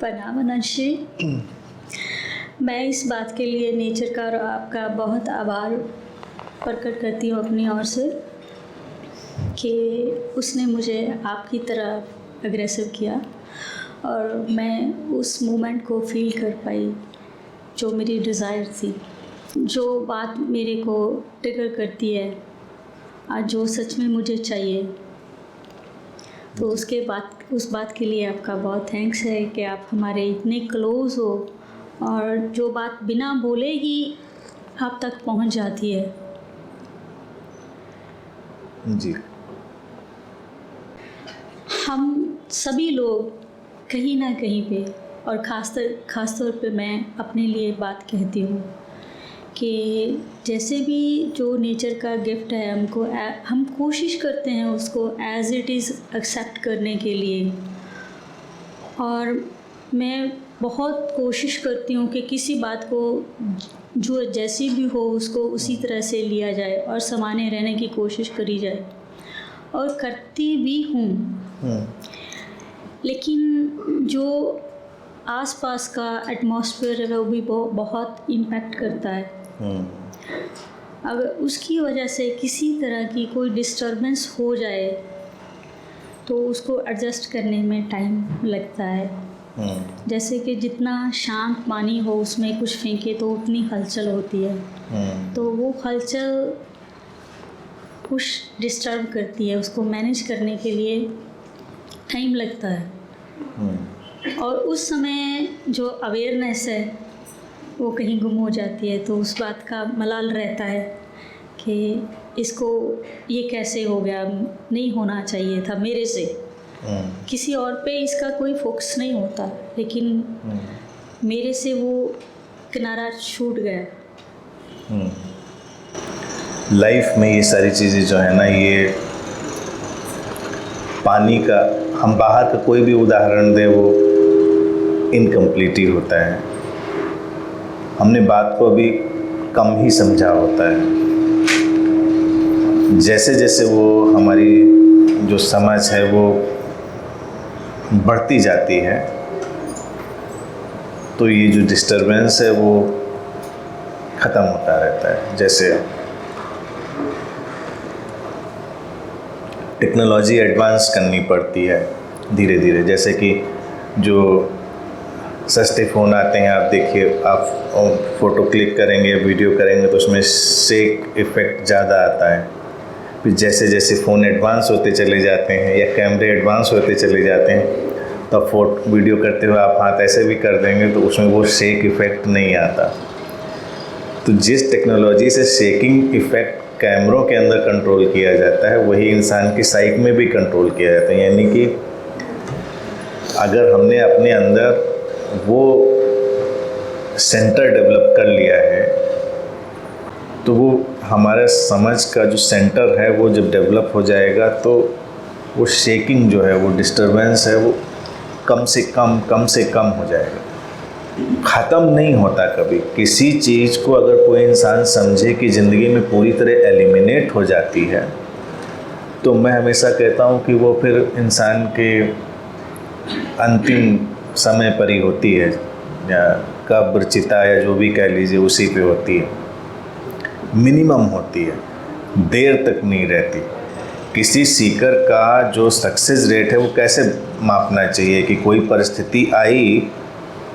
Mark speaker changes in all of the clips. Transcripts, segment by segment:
Speaker 1: प्रणाम अनंशी। मैं इस बात के लिए नेचर का और आपका बहुत आभार प्रकट करती हूँ अपनी ओर से कि उसने मुझे आपकी तरह अग्रेसिव किया और मैं उस मोमेंट को फील कर पाई जो मेरी डिज़ायर थी, जो बात मेरे को ट्रिगर करती है और जो सच में मुझे चाहिए। तो उस बात के लिए आपका बहुत थैंक्स है कि आप हमारे इतने क्लोज़ हो और जो बात बिना बोले ही आप तक पहुंच जाती है।
Speaker 2: जी,
Speaker 1: हम सभी लोग कहीं ना कहीं पे, और ख़ास तौर पे मैं अपने लिए बात कहती हूँ कि जैसे भी जो नेचर का गिफ्ट है हम कोशिश करते हैं उसको एज़ इट इज़ एक्सेप्ट करने के लिए। और मैं बहुत कोशिश करती हूँ कि किसी बात को जो जैसी भी हो उसको उसी तरह से लिया जाए और समाने रहने की कोशिश करी जाए, और करती भी हूँ। लेकिन जो आसपास का एटमॉस्फेयर है वो भी बहुत इम्पैक्ट करता है। अगर उसकी वजह से किसी तरह की कोई डिस्टर्बेंस हो जाए तो उसको एडजस्ट करने में टाइम लगता है। जैसे कि जितना शांत पानी हो उसमें कुछ फेंके तो उतनी हलचल होती है, तो वो हलचल कुछ डिस्टर्ब करती है, उसको मैनेज करने के लिए टाइम लगता है। और उस समय जो अवेयरनेस है वो कहीं गुम हो जाती है, तो उस बात का मलाल रहता है कि इसको ये कैसे हो गया, नहीं होना चाहिए था मेरे से। किसी और पे इसका कोई फोकस नहीं होता, लेकिन मेरे से वो किनारा छूट गया।
Speaker 2: लाइफ में ये सारी चीज़ें जो है ना, ये पानी का, हम बाहर का कोई भी उदाहरण दे वो इनकम्प्लीट ही होता है। हमने बात को अभी कम ही समझा होता है। जैसे जैसे वो हमारी जो समझ है वो बढ़ती जाती है, तो ये जो डिस्टरबेंस है वो ख़त्म होता रहता है। जैसे टेक्नोलॉजी एडवांस करनी पड़ती है धीरे धीरे, जैसे कि जो सस्ते फ़ोन आते हैं, आप देखिए, आप फ़ोटो क्लिक करेंगे, वीडियो करेंगे तो उसमें शेक इफ़ेक्ट ज़्यादा आता है। फिर जैसे जैसे फ़ोन एडवांस होते चले जाते हैं या कैमरे एडवांस होते चले जाते हैं, तो आप वीडियो करते हुए आप हाथ ऐसे भी कर देंगे तो उसमें वो शेक इफ़ेक्ट नहीं आता। तो जिस टेक्नोलॉजी से शेकिंग इफ़ेक्ट कैमरों के अंदर कंट्रोल किया जाता है, वही इंसान की साइक में भी कंट्रोल किया जाता है। यानी कि अगर हमने अपने अंदर वो सेंटर डेवलप कर लिया है, तो वो हमारे समझ का जो सेंटर है वो जब डेवलप हो जाएगा तो वो शेकिंग जो है, वो डिस्टरबेंस है, वो कम से कम हो जाएगा। ख़त्म नहीं होता कभी। किसी चीज़ को अगर कोई इंसान समझे कि ज़िंदगी में पूरी तरह एलिमिनेट हो जाती है, तो मैं हमेशा कहता हूँ कि वो फिर इंसान के अंतिम समय पर ही होती है, या कब्र, चिता या जो भी कह लीजिए उसी पे होती है। मिनिमम होती है, देर तक नहीं रहती। किसी सीकर का जो सक्सेस रेट है वो कैसे मापना चाहिए कि कोई परिस्थिति आई,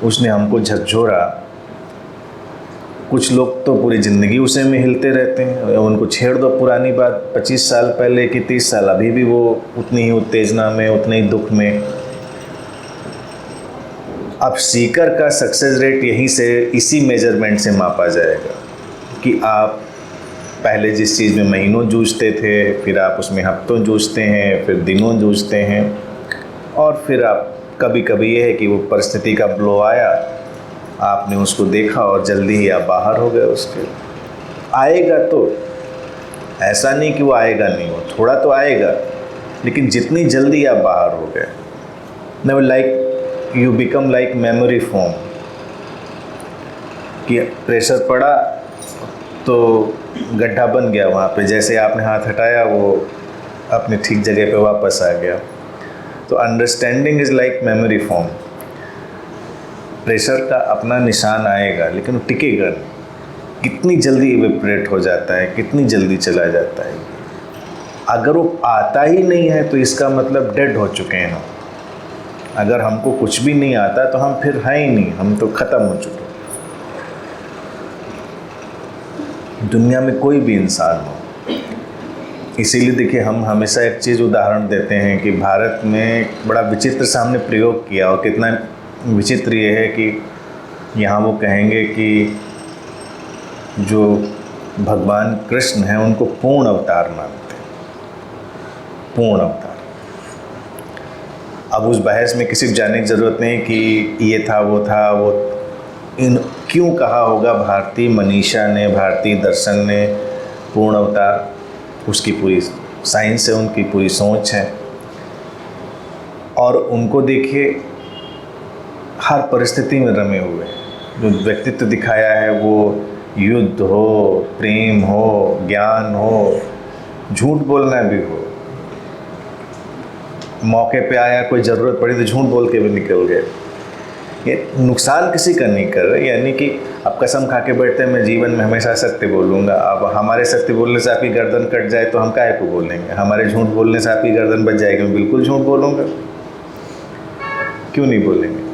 Speaker 2: उसने हमको झकझोरा। कुछ लोग तो पूरी ज़िंदगी उसे में हिलते रहते हैं, उनको छेड़ दो पुरानी बात 25 साल पहले की 30 साल, अभी भी वो उतनी ही उत्तेजना में, उतने ही दुख में। अब सीकर का सक्सेस रेट यहीं से, इसी मेजरमेंट से मापा जाएगा कि आप पहले जिस चीज़ में महीनों जूझते थे, फिर आप उसमें हफ्तों जूझते हैं, फिर दिनों जूझते हैं, और फिर आप कभी कभी ये है कि वो परिस्थिति का ब्लो आया, आपने उसको देखा और जल्दी ही आप बाहर हो गए उसके। आएगा तो ऐसा नहीं कि वो आएगा नहीं, वो थोड़ा तो आएगा, लेकिन जितनी जल्दी आप बाहर हो गए, never like you become like memory foam, कि प्रेशर पड़ा तो गड्ढा बन गया, वहाँ पे जैसे आपने हाथ हटाया वो अपने ठीक जगह पे वापस आ गया। तो understanding is like memory form. Pressure का अपना निशान आएगा, लेकिन वो टिकेगा नहीं। कितनी जल्दी इवेपोरेट हो जाता है, कितनी जल्दी चला जाता है। अगर वो आता ही नहीं है तो इसका मतलब डेड हो चुके हैं हम। अगर हमको कुछ भी नहीं आता तो हम फिर हैं ही नहीं, हम तो ख़त्म हो चुके हैं। दुनिया में कोई भी इंसान हो, इसीलिए देखिए हम हमेशा एक चीज़ उदाहरण देते हैं कि भारत में बड़ा विचित्र सा हमने प्रयोग किया, और कितना विचित्र ये है कि यहाँ वो कहेंगे कि जो भगवान कृष्ण हैं उनको पूर्ण अवतार मानते हैं, पूर्ण अवतार। अब उस बहस में किसी को जानने की ज़रूरत नहीं कि ये था वो था, वो इन क्यों कहा होगा भारतीय मनीषा ने, भारतीय दर्शन ने पूर्ण अवतार। उसकी पूरी साइंस है, उनकी पूरी सोच है। और उनको देखिए हर परिस्थिति में रमे हुए जो व्यक्तित्व दिखाया है, वो युद्ध हो, प्रेम हो, ज्ञान हो, झूठ बोलना भी हो। मौके पे आया, कोई ज़रूरत पड़ी तो झूठ बोल के भी निकल गए। ये नुकसान किसी का नहीं कर रहे, यानी कि आप कसम खा के बैठते हैं मैं जीवन में हमेशा सत्य बोलूँगा। अब हमारे सत्य बोलने से आपकी गर्दन कट जाए तो हम काहे को बोलेंगे? हमारे झूठ बोलने से आपकी गर्दन बच जाएगी, मैं बिल्कुल झूठ बोलूँगा, क्यों नहीं बोलेंगे?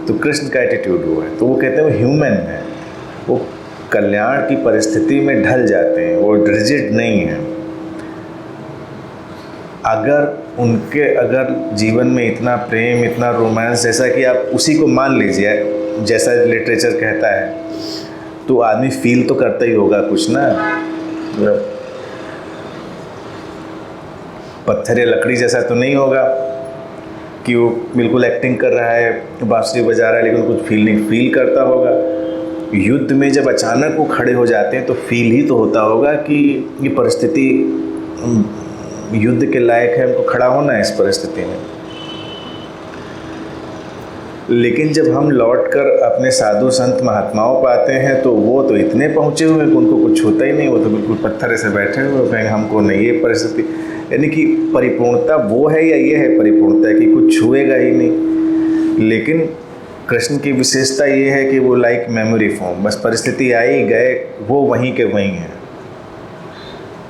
Speaker 2: तो कृष्ण का एटीट्यूड वो है। तो वो कहते हैं वो ह्यूमन है, वो कल्याण की परिस्थिति में ढल जाते हैं, वो रिजिड नहीं है। अगर जीवन में इतना प्रेम, इतना रोमांस, जैसा कि आप उसी को मान लीजिए, जैसा लिटरेचर कहता है, तो आदमी फील तो करता ही होगा कुछ ना। पत्थर या लकड़ी जैसा तो नहीं होगा कि वो बिल्कुल एक्टिंग कर रहा है, बांसुरी बजा रहा है, लेकिन कुछ फील करता होगा। युद्ध में जब अचानक वो खड़े हो जाते हैं तो फील ही तो होता होगा कि ये परिस्थिति युद्ध के लायक है, हमको खड़ा होना है इस परिस्थिति में। लेकिन जब हम लौटकर अपने साधु संत महात्माओं पर आते हैं तो वो तो इतने पहुँचे हुए कि उनको कुछ होता ही नहीं, वो तो बिल्कुल पत्थर से बैठे हुए कहेंगे हमको नहीं ये परिस्थिति। यानी कि परिपूर्णता वो है या ये है परिपूर्णता कि कुछ छुएगा ही नहीं। लेकिन कृष्ण की विशेषता ये है कि वो लाइक मेमोरी फोम, बस परिस्थिति आई गए, वो वहीं के वहीं हैं,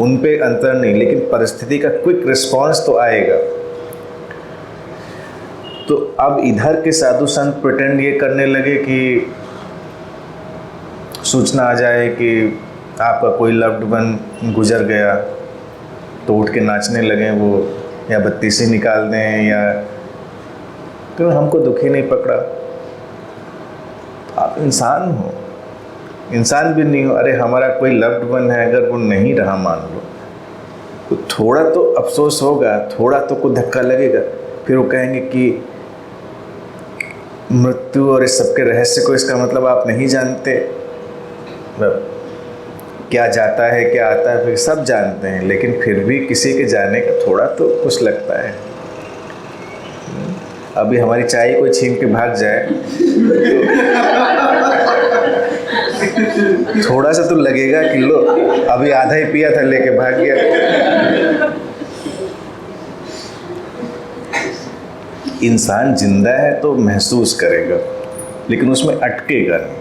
Speaker 2: उन पे अंतर नहीं, लेकिन परिस्थिति का क्विक रिस्पांस तो आएगा। तो अब इधर के साधु संत प्रिटेंड ये करने लगे कि सूचना आ जाए कि आपका कोई लव्ड वन गुजर गया तो उठ के नाचने लगे वो, या बत्तीसी निकाल दें, या तो हमको दुखी नहीं पकड़ा। आप इंसान हो, इंसान भी नहीं हो। अरे हमारा कोई लव्ड वन है, अगर वो नहीं रहा मान लो, तो थोड़ा तो अफसोस होगा, थोड़ा तो कुछ धक्का लगेगा। फिर वो कहेंगे कि मृत्यु और इस सबके रहस्य को, इसका मतलब आप नहीं जानते, क्या जाता है क्या आता है, फिर सब जानते हैं, लेकिन फिर भी किसी के जाने का थोड़ा तो कुछ लगता है। अभी हमारी चाय कोई छीन के भाग जाए तो थोड़ा सा तो लगेगा कि लो अभी आधा ही पिया था लेके भाग गया। इंसान जिंदा है तो महसूस करेगा, लेकिन उसमें अटकेगा नहीं,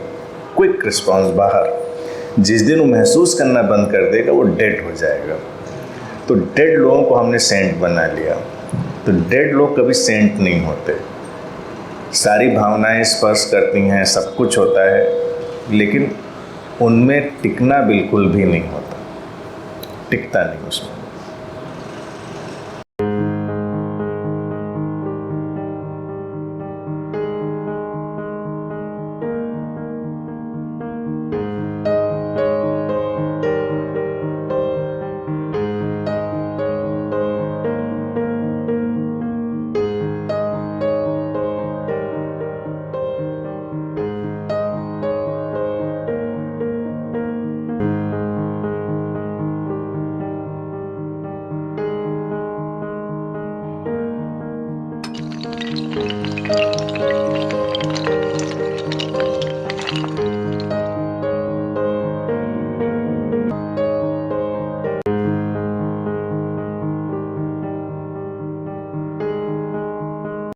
Speaker 2: क्विक रिस्पांस बाहर। जिस दिन वो महसूस करना बंद कर देगा वो डेड हो जाएगा। तो डेड लोगों को हमने सेंट बना लिया। तो डेड लोग कभी सेंट नहीं होते। सारी भावनाएं स्पर्श करती हैं, सब कुछ होता है, लेकिन उनमें टिकना बिल्कुल भी नहीं होता, टिकता नहीं उसमें।